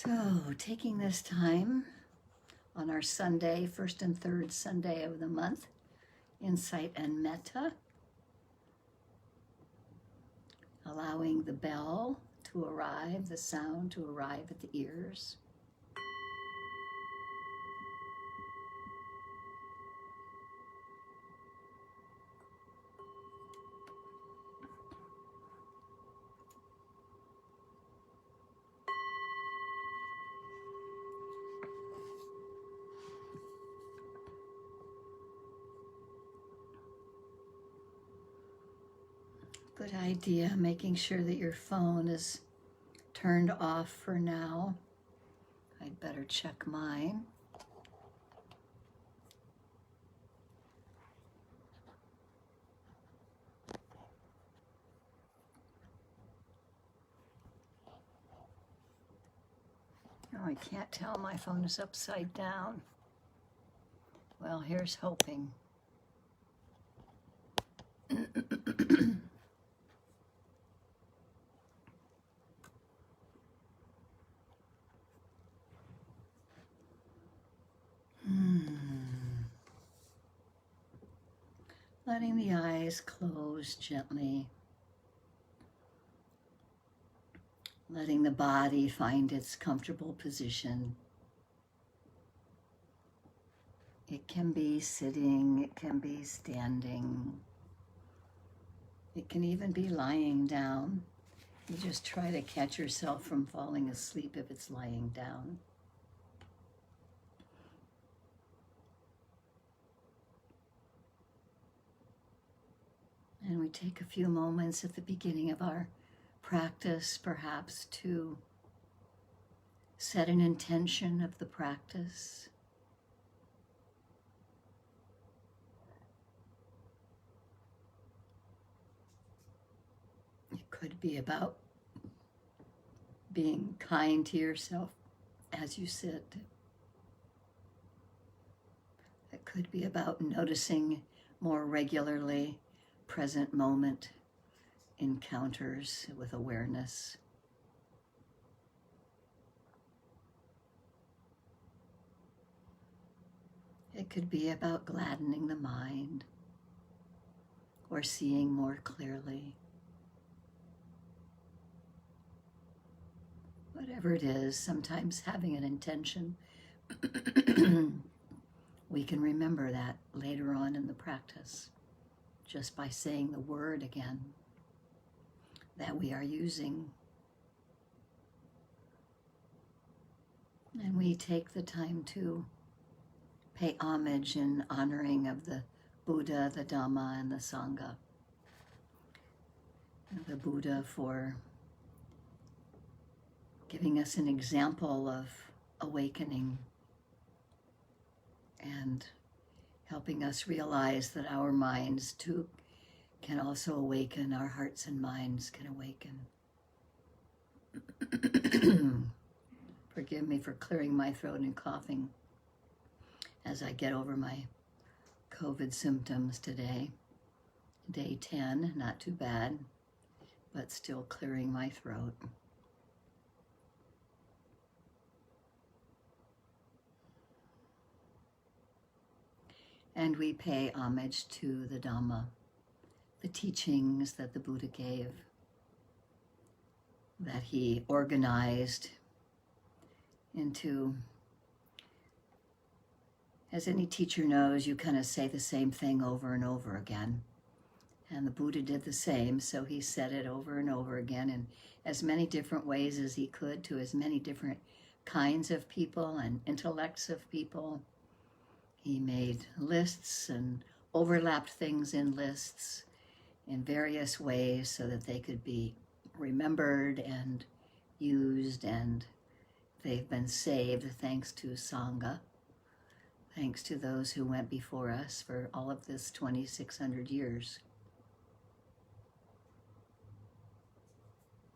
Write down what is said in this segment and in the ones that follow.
So, taking this time on our Sunday, first and third Sunday of the month, Insight and Metta, allowing the bell to arrive, the sound to arrive at the ears. Good idea, making sure that your phone is turned off for now. I'd better check mine. Oh, I can't tell my phone is upside down. Well, here's hoping. Letting the eyes close gently. Letting the body find its comfortable position. It can be sitting, it can be standing. It can even be lying down. You just try to catch yourself from falling asleep if it's lying down. And we take a few moments at the beginning of our practice, perhaps, to set an intention of the practice. It could be about being kind to yourself as you sit. It could be about noticing more regularly present moment encounters with awareness. It could be about gladdening the mind or seeing more clearly. Whatever it is, sometimes having an intention, we can remember that later on in the practice, just by saying the word again that we are using. And we take the time to pay homage in honoring of the Buddha, the Dhamma, and the Sangha. The Buddha for giving us an example of awakening and helping us realize that our minds too can also awaken, our hearts and minds can awaken. Forgive me for clearing my throat and coughing as I get over my COVID symptoms today. Day 10, not too bad, but still clearing my throat. And we pay homage to the Dhamma, the teachings that the Buddha gave, that he organized into, as any teacher knows, you kind of say the same thing over and over again. And the Buddha did the same, so he said it over and over again in as many different ways as he could to as many different kinds of people and intellects of people. He made lists and overlapped things in lists in various ways so that they could be remembered and used, and they've been saved thanks to Sangha, thanks to those who went before us for all of this 2,600 years.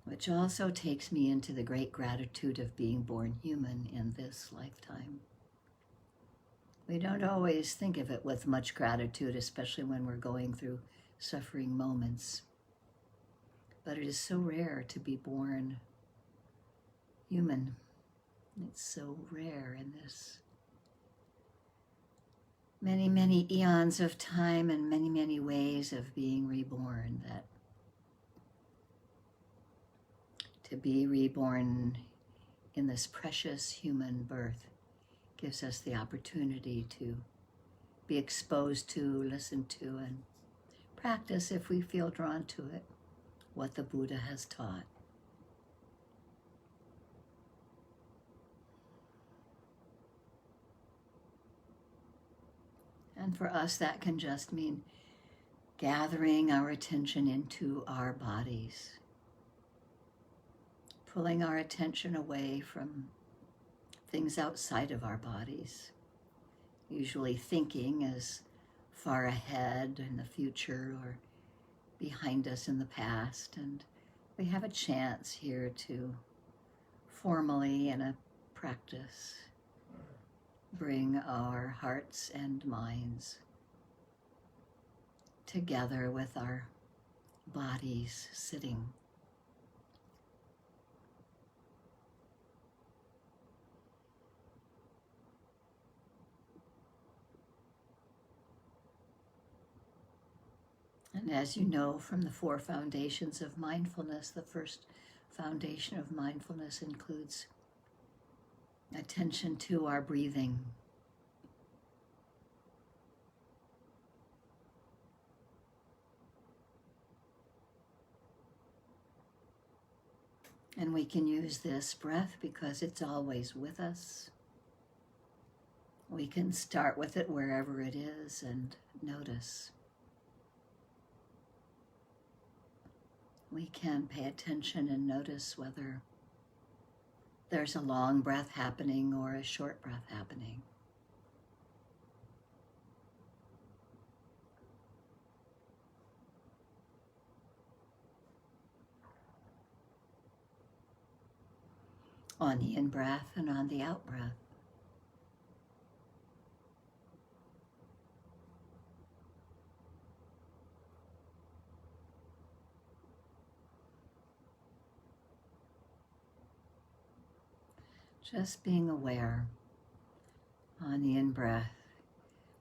Which also takes me into the great gratitude of being born human in this lifetime. We don't always think of it with much gratitude, especially when we're going through suffering moments. But it is so rare to be born human. It's so rare in this many, many eons of time and many, many ways of being reborn, that to be reborn in this precious human birth gives us the opportunity to be exposed to, listen to, and practice, if we feel drawn to it, what the Buddha has taught. And for us, that can just mean gathering our attention into our bodies, pulling our attention away from things outside of our bodies, usually thinking as far ahead in the future or behind us in the past. And we have a chance here to formally, in a practice, bring our hearts and minds together with our bodies sitting. And as you know from the 4 foundations of mindfulness, the first foundation of mindfulness includes attention to our breathing. And we can use this breath because it's always with us. We can start with it wherever it is and notice. We can pay attention and notice whether there's a long breath happening or a short breath happening. On the in-breath and on the out-breath. Just being aware. On the in-breath,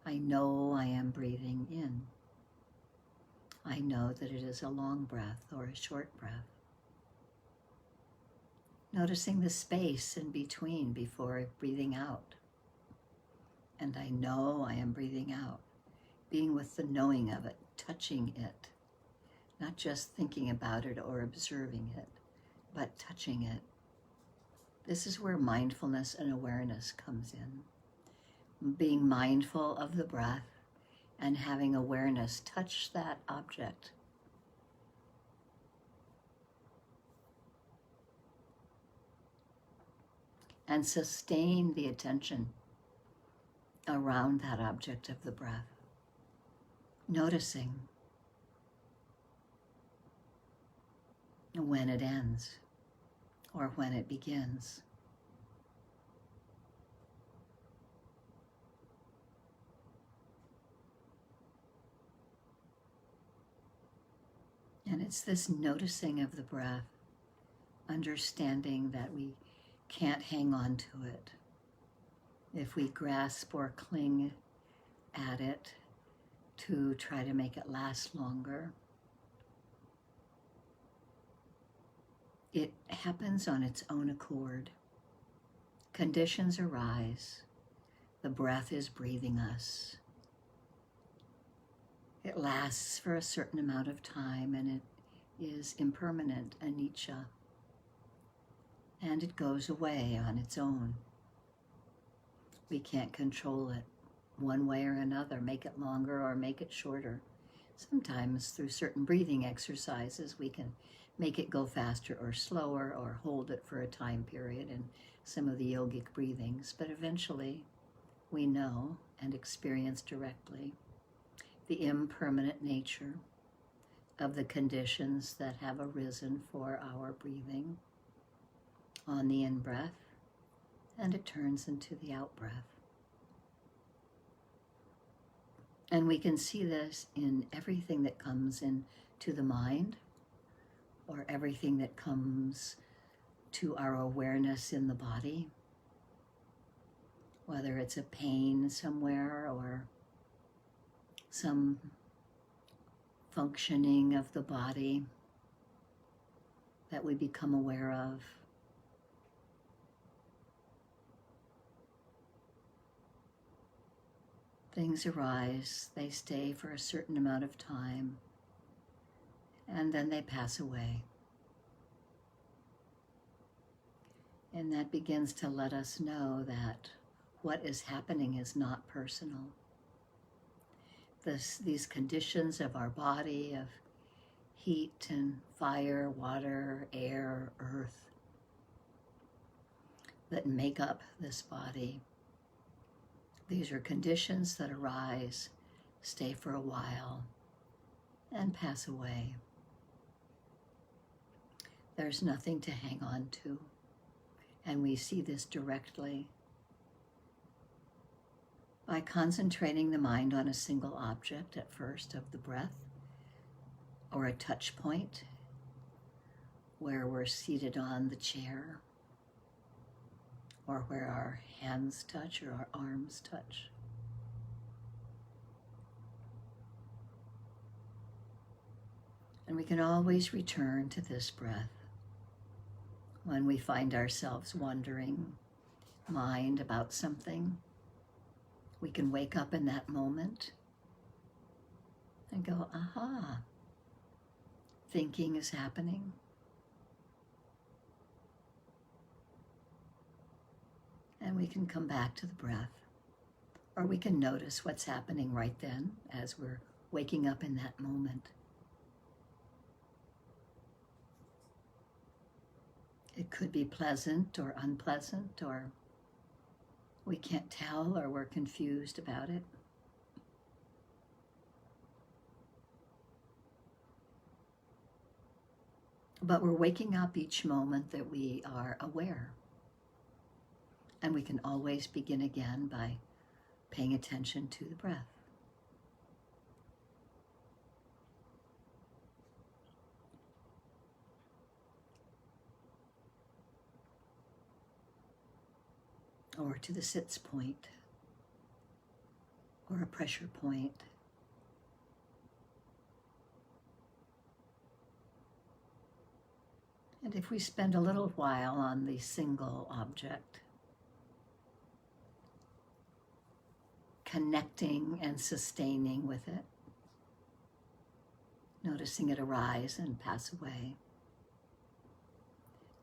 I know I am breathing in. I know that it is a long breath or a short breath. Noticing the space in between before breathing out. And I know I am breathing out. Being with the knowing of it, touching it. Not just thinking about it or observing it, but touching it. This is where mindfulness and awareness comes in. Being mindful of the breath and having awareness touch that object. And sustain the attention around that object of the breath. Noticing when it ends or when it begins. And it's this noticing of the breath, understanding that we can't hang on to it. If we grasp or cling at it to try to make it last longer, it happens on its own accord. Conditions arise. The breath is breathing us. It lasts for a certain amount of time, and it is impermanent, anicca. And it goes away on its own. We can't control it one way or another, make it longer or make it shorter. Sometimes through certain breathing exercises, we can make it go faster or slower or hold it for a time period in some of the yogic breathings. But eventually, we know and experience directly the impermanent nature of the conditions that have arisen for our breathing on the in-breath, and it turns into the out-breath. And we can see this in everything that comes into the mind, or everything that comes to our awareness in the body. whether it's a pain somewhere or some functioning of the body that we become aware of. Things arise, they stay for a certain amount of time, and then they pass away. And that begins to let us know that what is happening is not personal. These conditions of our body, of heat and fire, water, air, earth, that make up this body, these are conditions that arise, stay for a while, and pass away. There's nothing to hang on to, and we see this directly by concentrating the mind on a single object at first of the breath, or a touch point where we're seated on the chair, or where our hands touch or our arms touch. And we can always return to this breath when we find ourselves wandering mind about something. We can wake up in that moment and go, aha, thinking is happening. And we can come back to the breath, or we can notice what's happening right then as we're waking up in that moment. It could be pleasant or unpleasant, or we can't tell, or we're confused about it. But we're waking up each moment that we are aware. And we can always begin again by paying attention to the breath. Or to the sits point, or a pressure point. And if we spend a little while on the single object, connecting and sustaining with it, noticing it arise and pass away,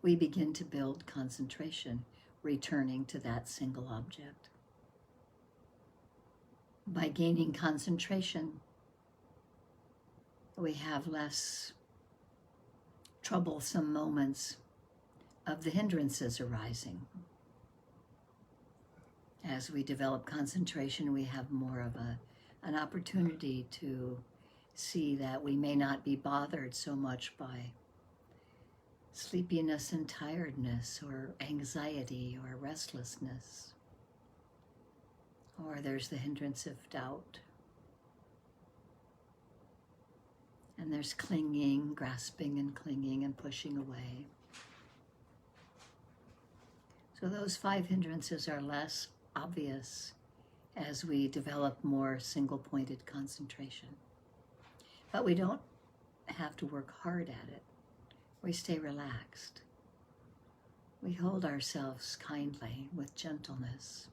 we begin to build concentration, returning to that single object. By gaining concentration, we have less troublesome moments of the hindrances arising. As we develop concentration, we have more of an opportunity to see that we may not be bothered so much by sleepiness and tiredness, or anxiety or restlessness, or there's the hindrance of doubt, and there's clinging, grasping and clinging and pushing away. So those 5 hindrances are less obvious as we develop more single-pointed concentration. But we don't have to work hard at it. We stay relaxed. We hold ourselves kindly with gentleness.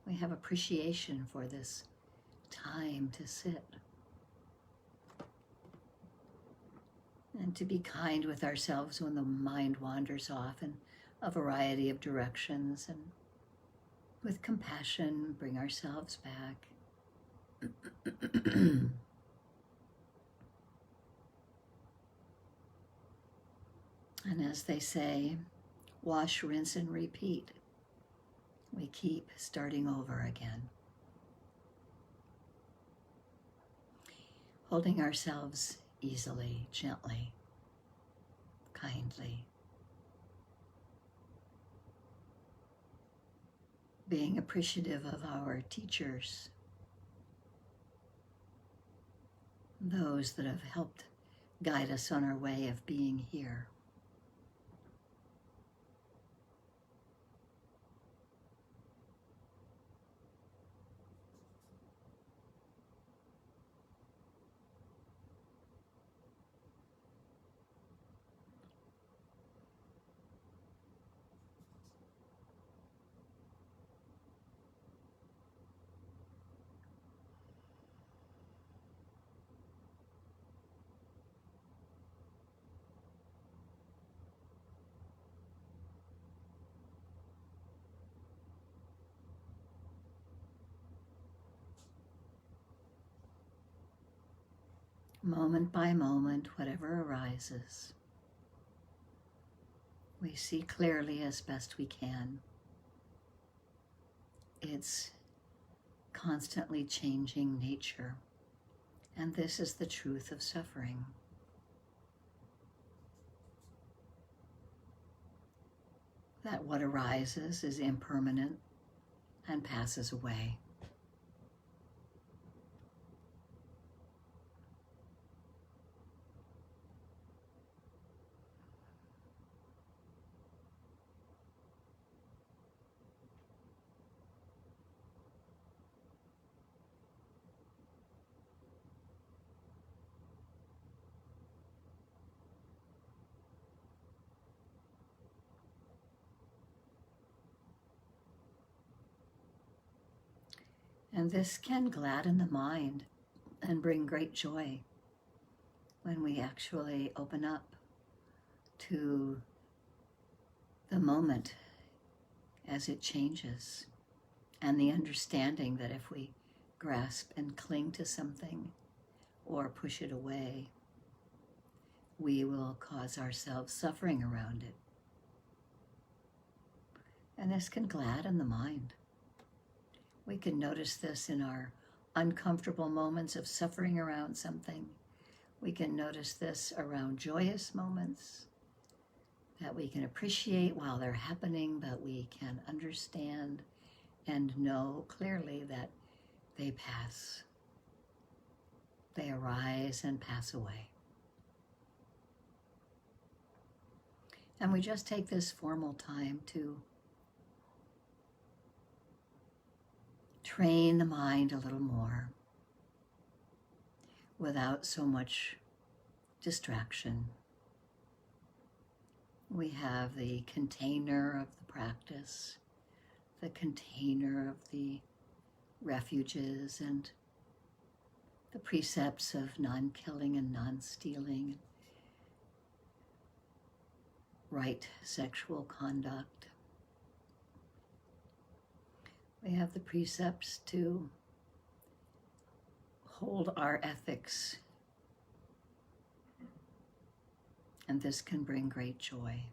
We have appreciation for this time to sit. And to be kind with ourselves when the mind wanders off in a variety of directions, and with compassion bring ourselves back. And as they say, wash, rinse, and repeat. We keep starting over again. Holding ourselves easily, gently, kindly. Being appreciative of our teachers, those that have helped guide us on our way of being here. moment by moment, whatever arises, we see clearly as best we can. It's constantly changing nature, and this is the truth of suffering. That what arises is impermanent and passes away. And this can gladden the mind and bring great joy when we actually open up to the moment as it changes, and the understanding that if we grasp and cling to something or push it away, we will cause ourselves suffering around it. And this can gladden the mind. We can notice this in our uncomfortable moments of suffering around something. We can notice this around joyous moments that we can appreciate while they're happening, but we can understand and know clearly that they pass. They arise and pass away. And we just take this formal time to train the mind a little more without so much distraction. We have the container of the practice, the container of the refuges and the precepts of non-killing and non-stealing, right sexual conduct. We have the precepts to hold our ethics, and this can bring great joy.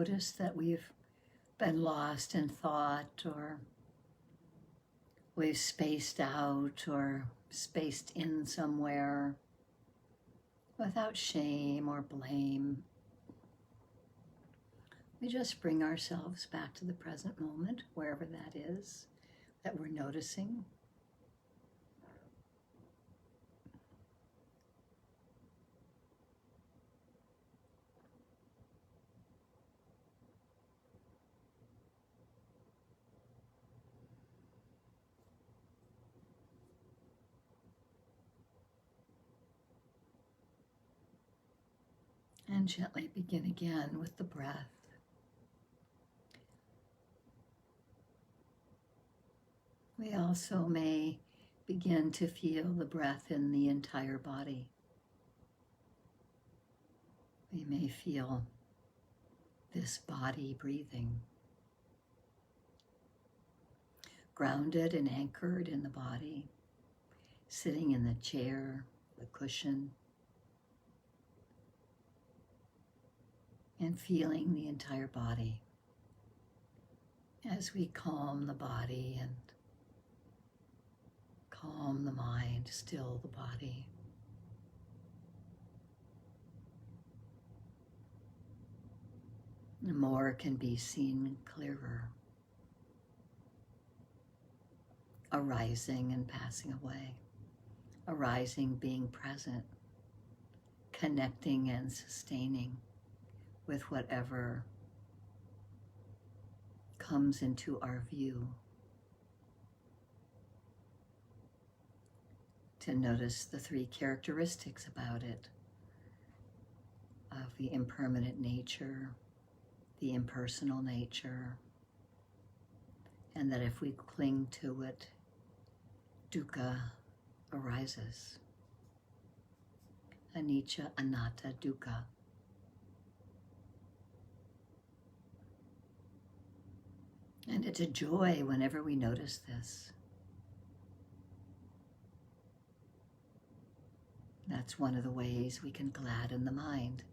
notice that we've been lost in thought, or we've spaced out or spaced in somewhere, without shame or blame, we just bring ourselves back to the present moment, wherever that is that we're noticing. And gently begin again with the breath. We also may begin to feel the breath in the entire body. We may feel this body breathing, grounded and anchored in the body, sitting in the chair, the cushion, and feeling the entire body as we calm the body and calm the mind, still the body. And more can be seen clearer, arising and passing away, arising being present, connecting and sustaining with whatever comes into our view. To notice the three characteristics about it, of the impermanent nature, the impersonal nature, and that if we cling to it, dukkha arises. Anicca, anatta, dukkha. And it's a joy whenever we notice this. That's one of the ways we can gladden the mind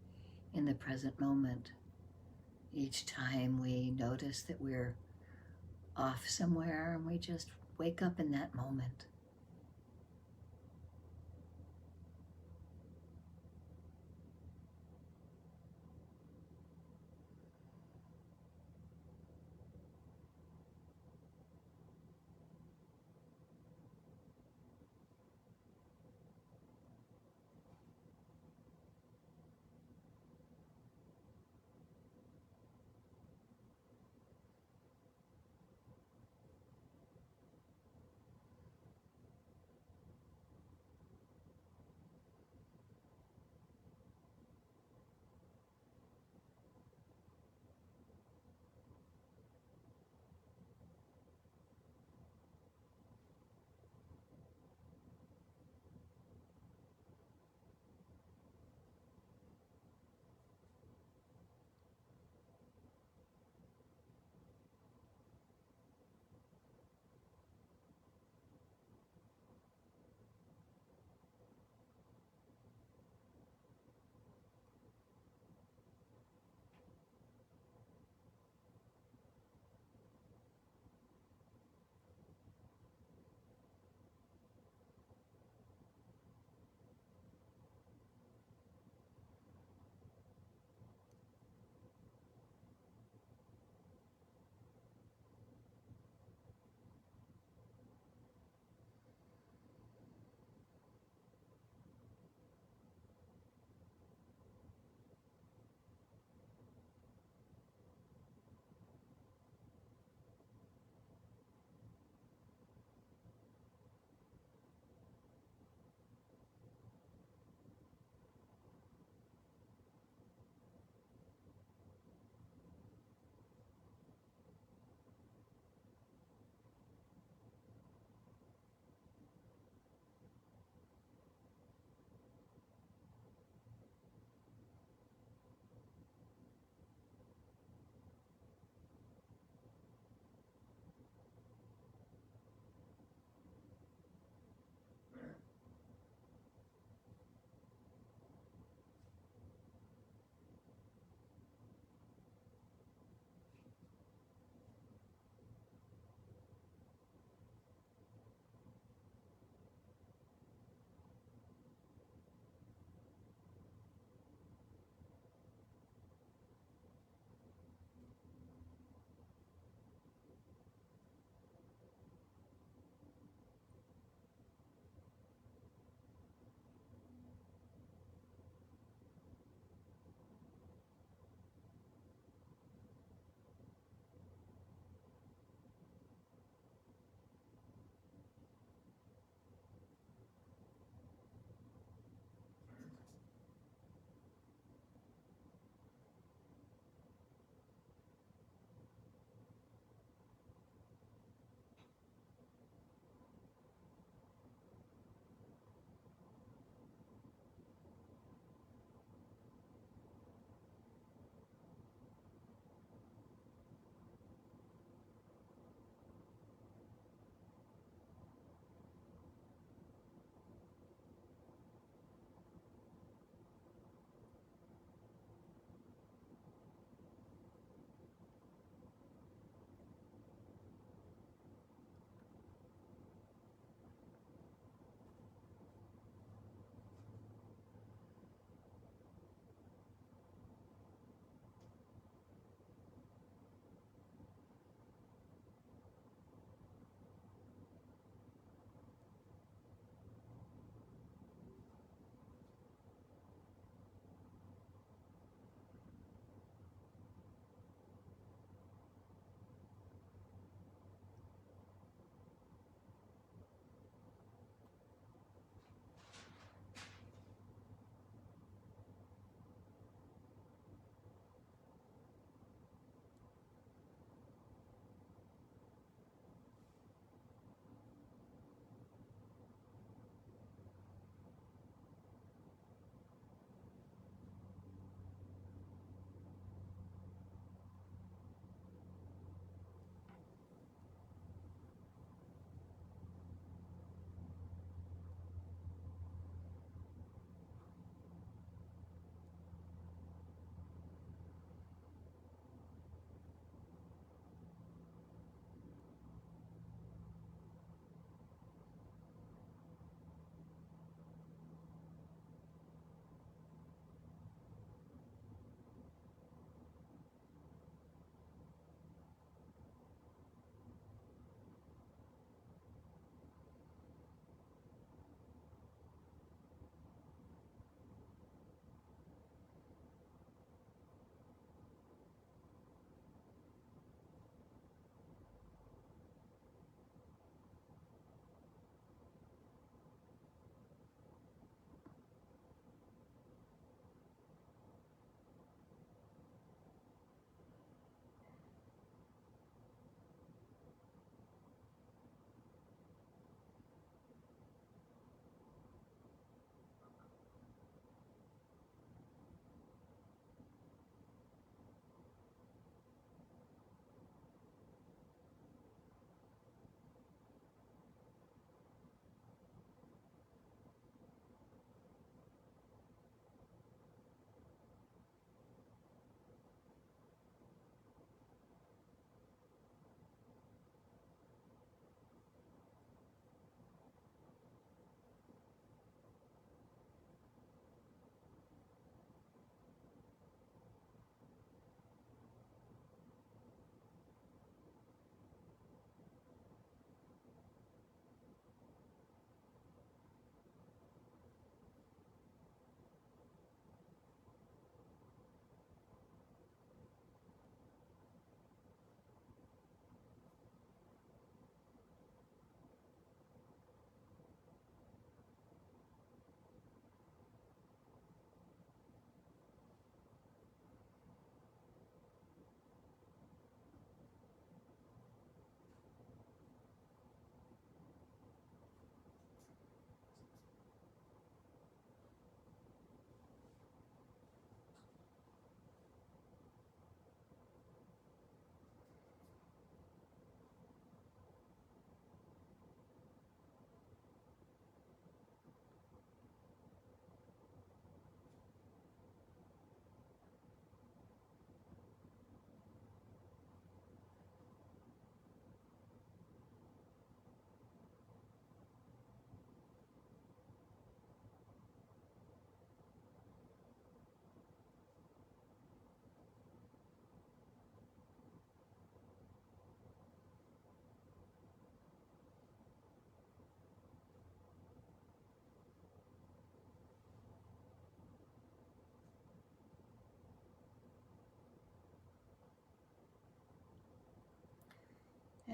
in the present moment. Each time we notice that we're off somewhere, and we just wake up in that moment.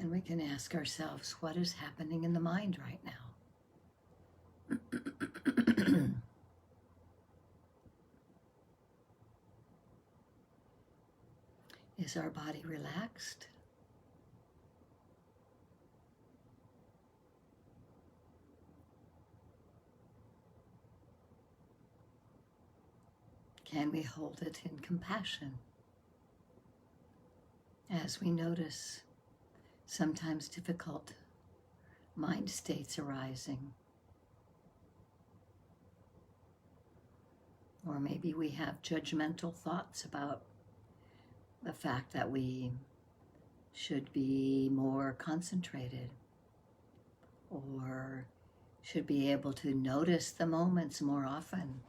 And we can ask ourselves, what is happening in the mind right now? Is our body relaxed? Can we hold it in compassion as we notice sometimes difficult mind states arising? Or maybe we have judgmental thoughts about the fact that we should be more concentrated or should be able to notice the moments more often.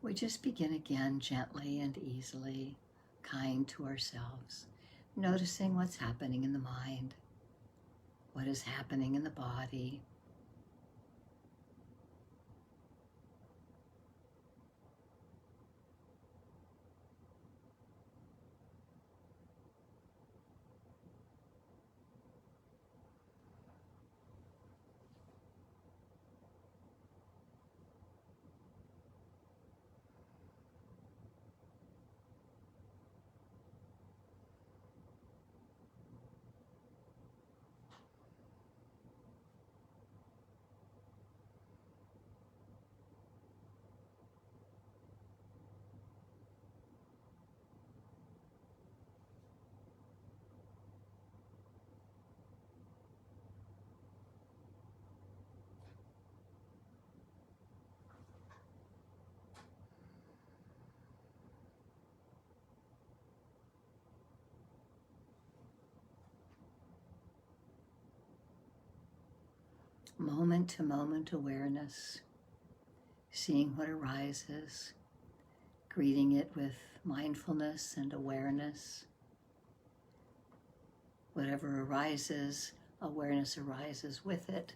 We just begin again gently and easily, kind to ourselves, noticing what's happening in the mind, what is happening in the body. Moment to moment awareness, seeing what arises, greeting it with mindfulness and awareness. Whatever arises, awareness arises with it,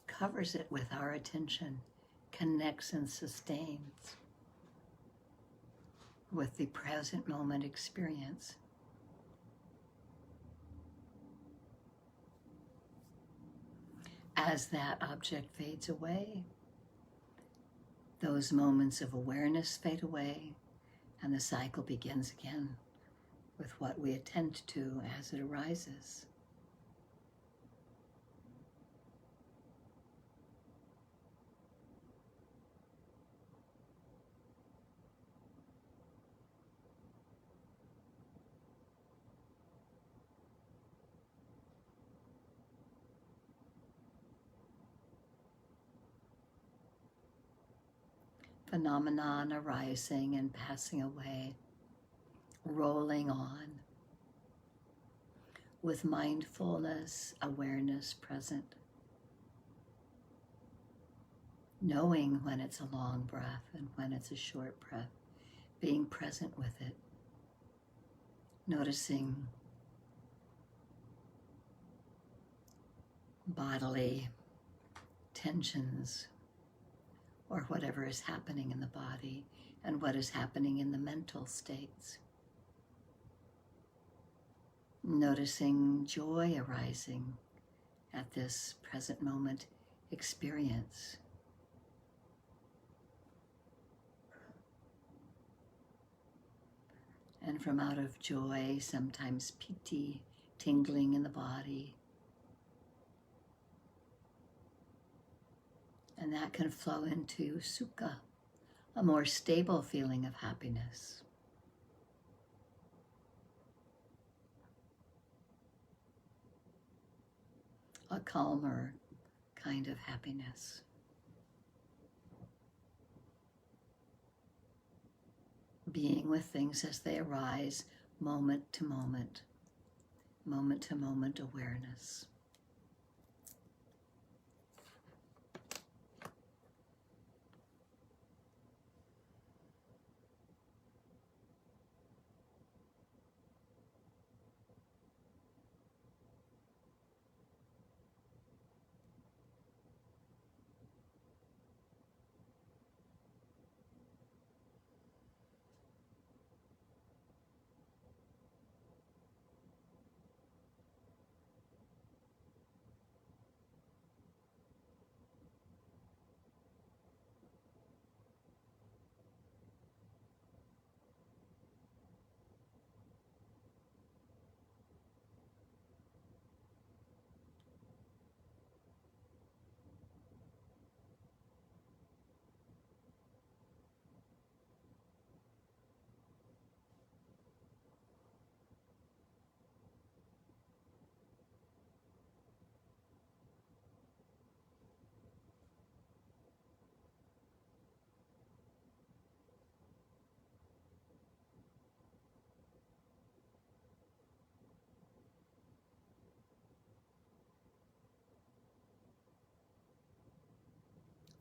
covers it with our attention, connects and sustains with the present moment experience. As that object fades away, those moments of awareness fade away, and the cycle begins again with what we attend to as it arises. Phenomenon arising and passing away, rolling on with mindfulness, awareness present, knowing when it's a long breath and when it's a short breath, being present with it, noticing bodily tensions or whatever is happening in the body and what is happening in the mental states. Noticing joy arising at this present moment experience. And from out of joy, sometimes piti, tingling in the body. And that can flow into sukha, a more stable feeling of happiness. A calmer kind of happiness. Being with things as they arise, moment to moment awareness.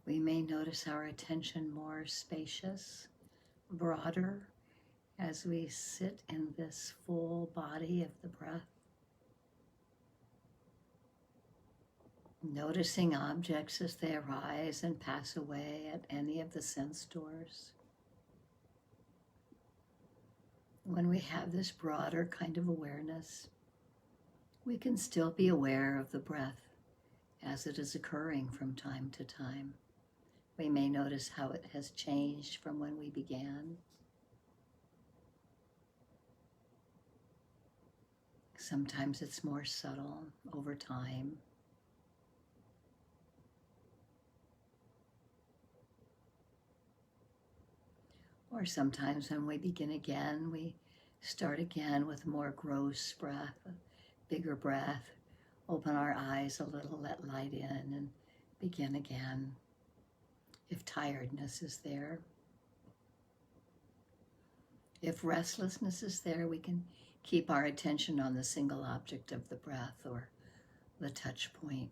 We may notice our attention more spacious, broader, as we sit in this full body of the breath. Noticing objects as they arise and pass away at any of the sense doors. When we have this broader kind of awareness, we can still be aware of the breath as it is occurring from time to time. We may notice how it has changed from when we began. Sometimes it's more subtle over time. Or sometimes when we begin again, we start again with more gross breath, a bigger breath, open our eyes a little, let light in, and begin again. If tiredness is there, if restlessness is there, we can keep our attention on the single object of the breath or the touch point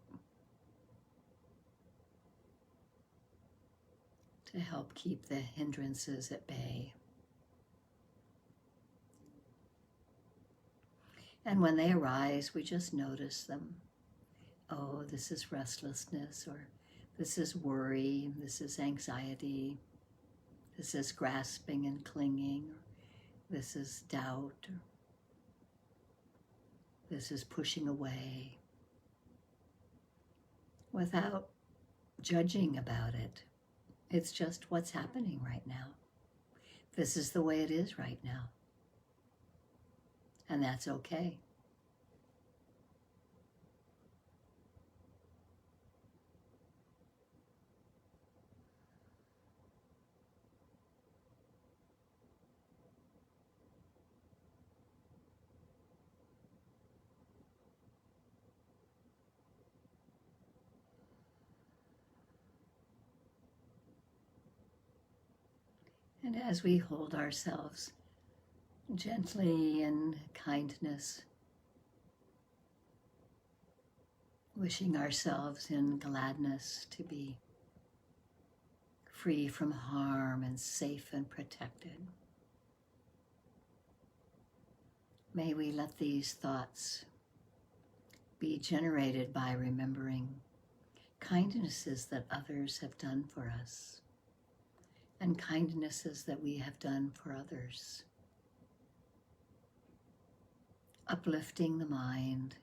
to help keep the hindrances at bay. And when they arise, we just notice them. Oh, this is restlessness, or this is worry, this is anxiety, this is grasping and clinging, or this is doubt, or this is pushing away, without judging about it. It's just what's happening right now. This is the way it is right now. And that's okay. And as we hold ourselves gently in kindness, wishing ourselves in gladness to be free from harm and safe and protected, may we let these thoughts be generated by remembering kindnesses that others have done for us and kindnesses that we have done for others. Uplifting the mind,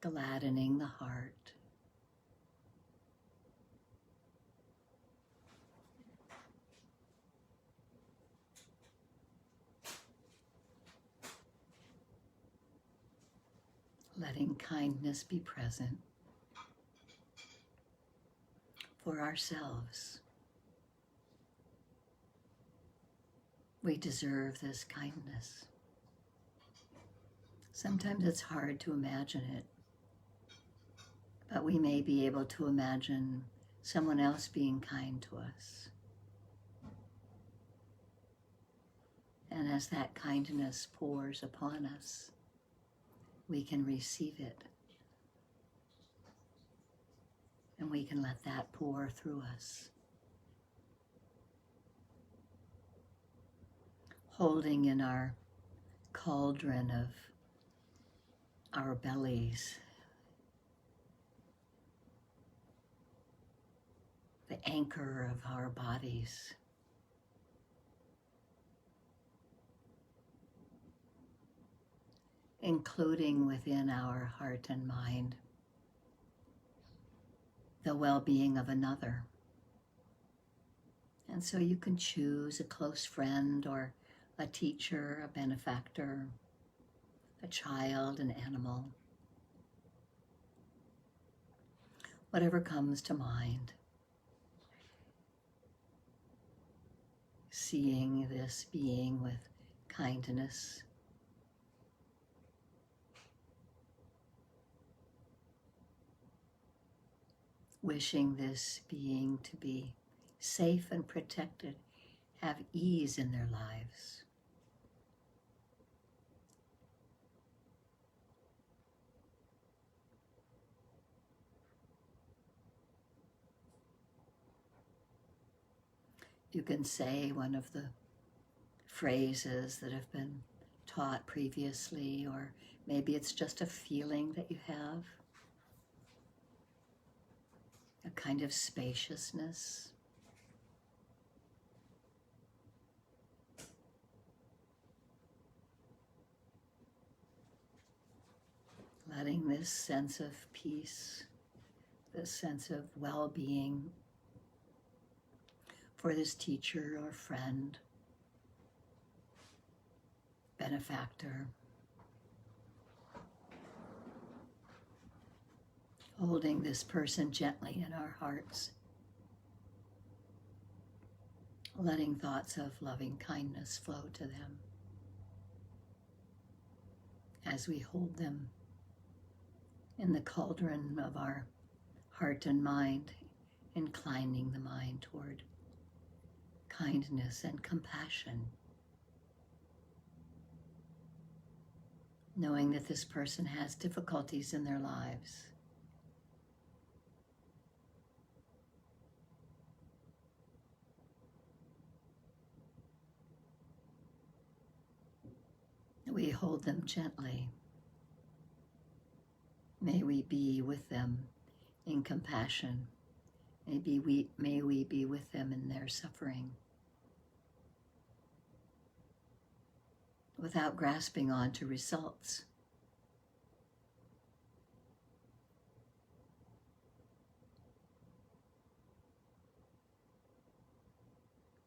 gladdening the heart. Letting kindness be present for ourselves. We deserve this kindness. Sometimes it's hard to imagine it, but we may be able to imagine someone else being kind to us. And as that kindness pours upon us, we can receive it. And we can let that pour through us. Holding in our cauldron of our bellies the anchor of our bodies. Including within our heart and mind the well-being of another. And so you can choose a close friend or a teacher, a benefactor, a child, an animal, whatever comes to mind. Seeing this being with kindness, wishing this being to be safe and protected, have ease in their lives. You can say one of the phrases that have been taught previously, or maybe it's just a feeling that you have, a kind of spaciousness. Letting this sense of peace, this sense of well-being for this teacher or friend, benefactor, holding this person gently in our hearts, letting thoughts of loving kindness flow to them as we hold them in the cauldron of our heart and mind, inclining the mind toward kindness and compassion, knowing that this person has difficulties in their lives. We hold them gently. May we be with them in compassion. May we be with them in their suffering, without grasping on to results.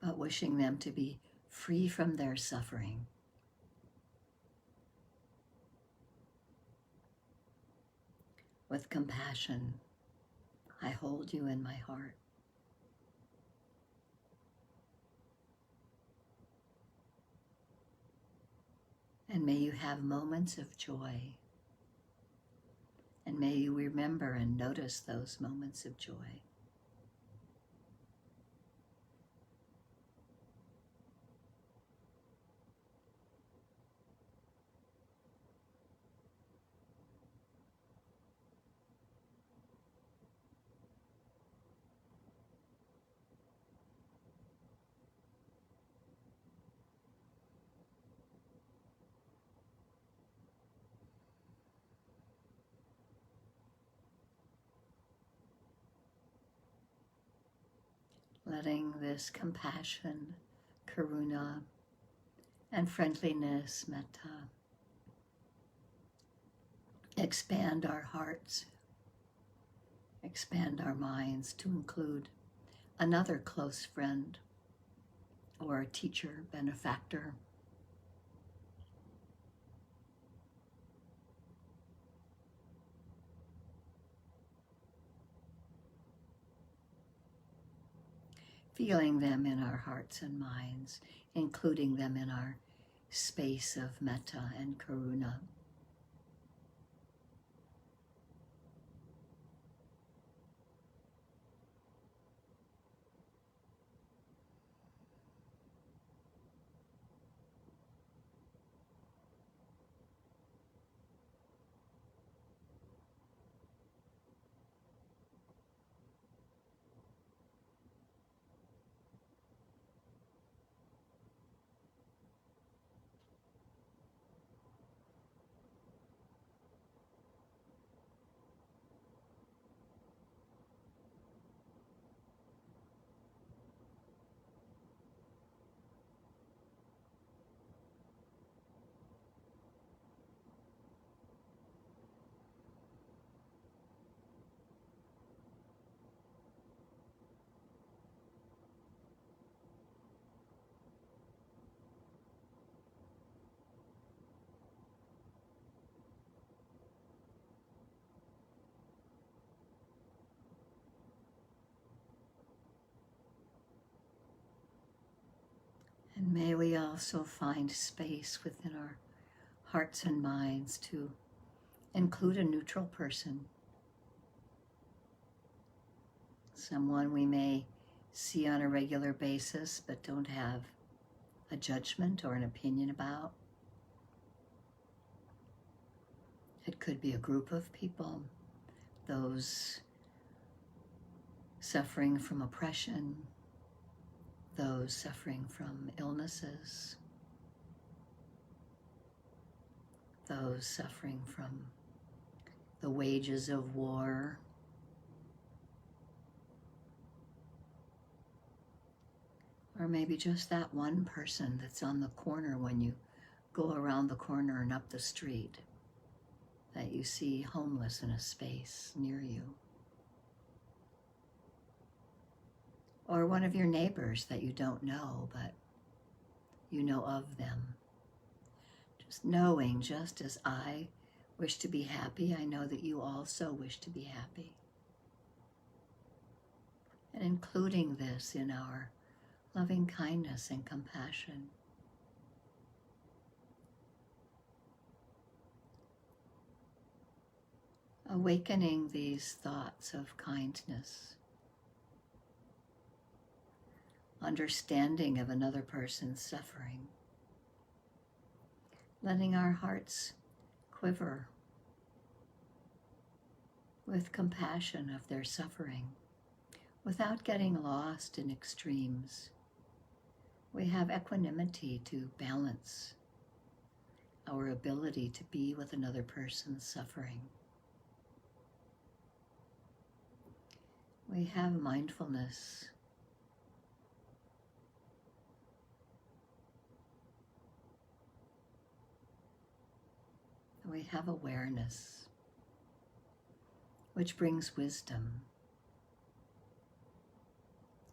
But wishing them to be free from their suffering. With compassion, I hold you in my heart. And may you have moments of joy. And may you remember and notice those moments of joy. Letting this compassion, karuna, and friendliness, metta, expand our hearts, expand our minds to include another close friend or a teacher, benefactor. Feeling them in our hearts and minds, including them in our space of metta and karuna. And may we also find space within our hearts and minds to include a neutral person, someone we may see on a regular basis but don't have a judgment or an opinion about. It could be a group of people, those suffering from oppression, those suffering from illnesses, those suffering from the wages of war, or maybe just that one person that's on the corner when you go around the corner and up the street that you see homeless in a space near you. Or one of your neighbors that you don't know, but you know of them. Just knowing, just as I wish to be happy, I know that you also wish to be happy. And including this in our loving kindness and compassion. Awakening these thoughts of kindness, understanding of another person's suffering, letting our hearts quiver with compassion of their suffering without getting lost in extremes. We have equanimity to balance our ability to be with another person's suffering. We have mindfulness. We have awareness, which brings wisdom.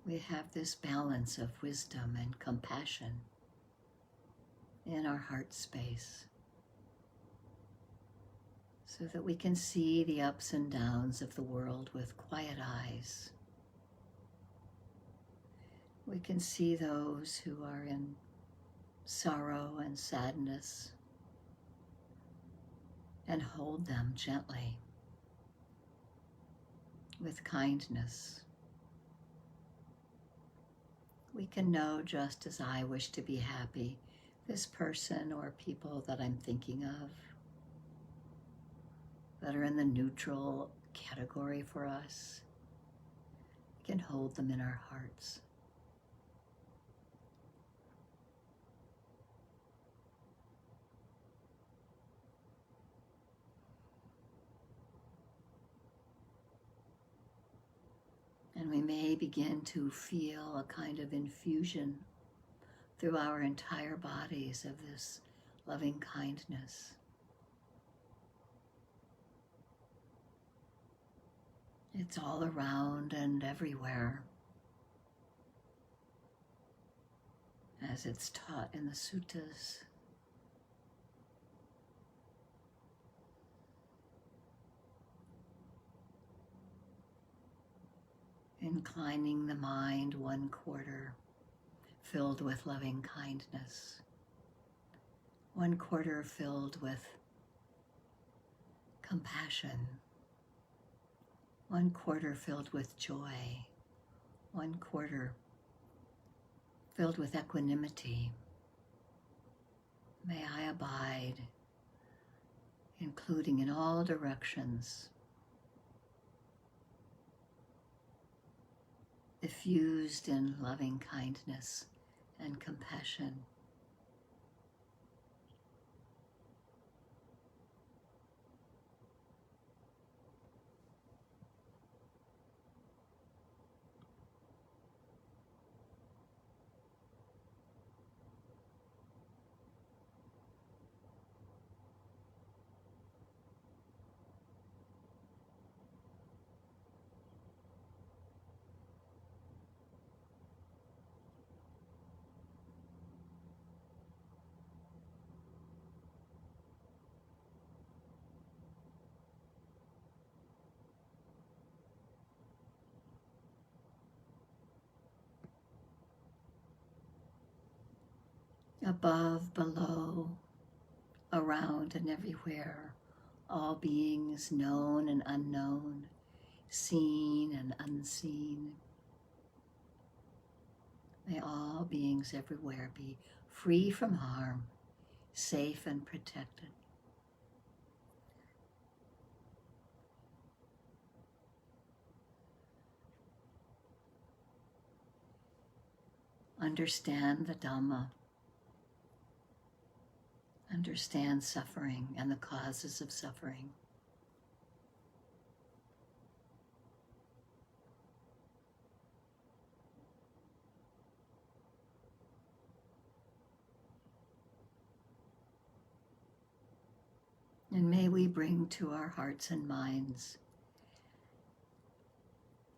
We have this balance of wisdom and compassion in our heart space so that we can see the ups and downs of the world with quiet eyes. We can see those who are in sorrow and sadness and hold them gently with kindness. We can know, just as I wish to be happy, this person or people that I'm thinking of that are in the neutral category for us, we can hold them in our hearts. And we may begin to feel a kind of infusion through our entire bodies of this loving kindness. It's all around and everywhere, as it's taught in the suttas. Inclining the mind 1/4, filled with loving kindness. 1/4 filled with compassion. 1/4 filled with joy. 1/4 filled with equanimity. May I abide, including in all directions, diffused in loving kindness and compassion. Above, below, around and everywhere, all beings known and unknown, seen and unseen. May all beings everywhere be free from harm, safe and protected. understand the Dhamma, understand suffering and the causes of suffering. And may we bring to our hearts and minds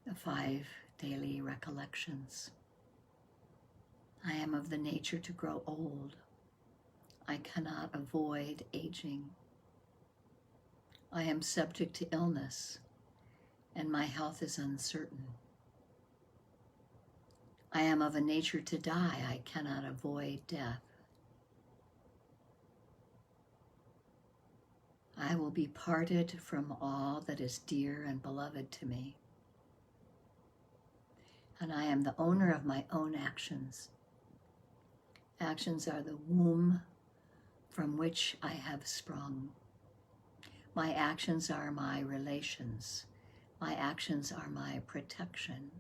the 5 daily recollections. I am of the nature to grow old. I cannot avoid aging. I am subject to illness, and my health is uncertain. I am of a nature to die. I cannot avoid death. I will be parted from all that is dear and beloved to me. And I am the owner of my own actions. Actions are the womb from which I have sprung. My actions are my relations. My actions are my protection.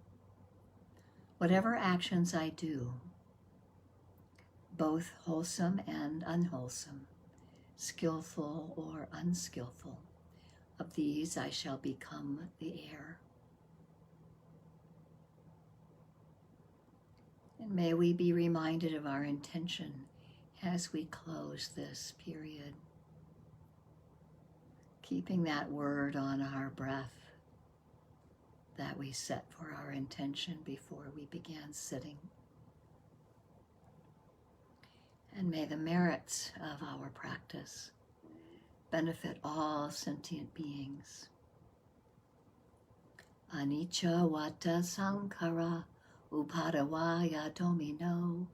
Whatever actions I do, both wholesome and unwholesome, skillful or unskillful, of these I shall become the heir. And may we be reminded of our intention as we close this period, keeping that word on our breath that we set for our intention before we began sitting. And may the merits of our practice benefit all sentient beings. Anicca vata sankhara upadavaya domino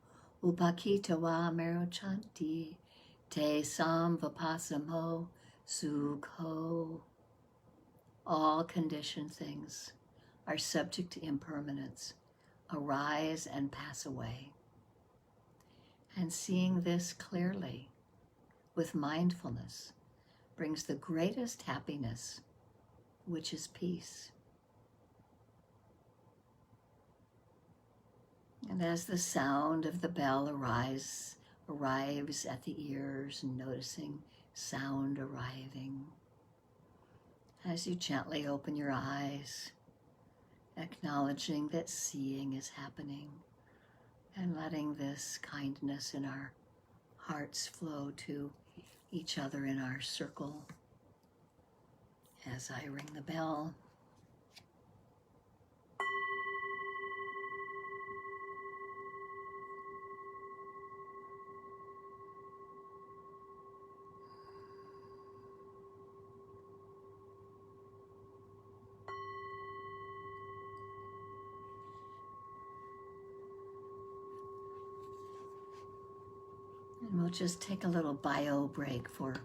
upakitava merochanti te samvapasamo sukho. All conditioned things are subject to impermanence, arise and pass away. And seeing this clearly with mindfulness brings the greatest happiness, which is peace. And as the sound of the bell arrives at the ears, noticing sound arriving, as you gently open your eyes, acknowledging that seeing is happening, and letting this kindness in our hearts flow to each other in our circle. As I ring the bell, and we'll just take a little bio break for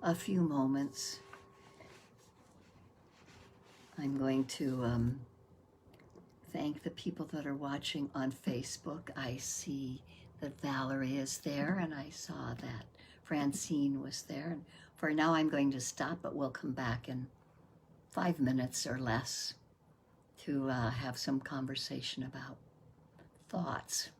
a few moments. I'm going to thank the people that are watching on Facebook. I see that Valerie is there, and I saw that Francine was there. And for now, I'm going to stop, but we'll come back in 5 minutes or less to have some conversation about thoughts.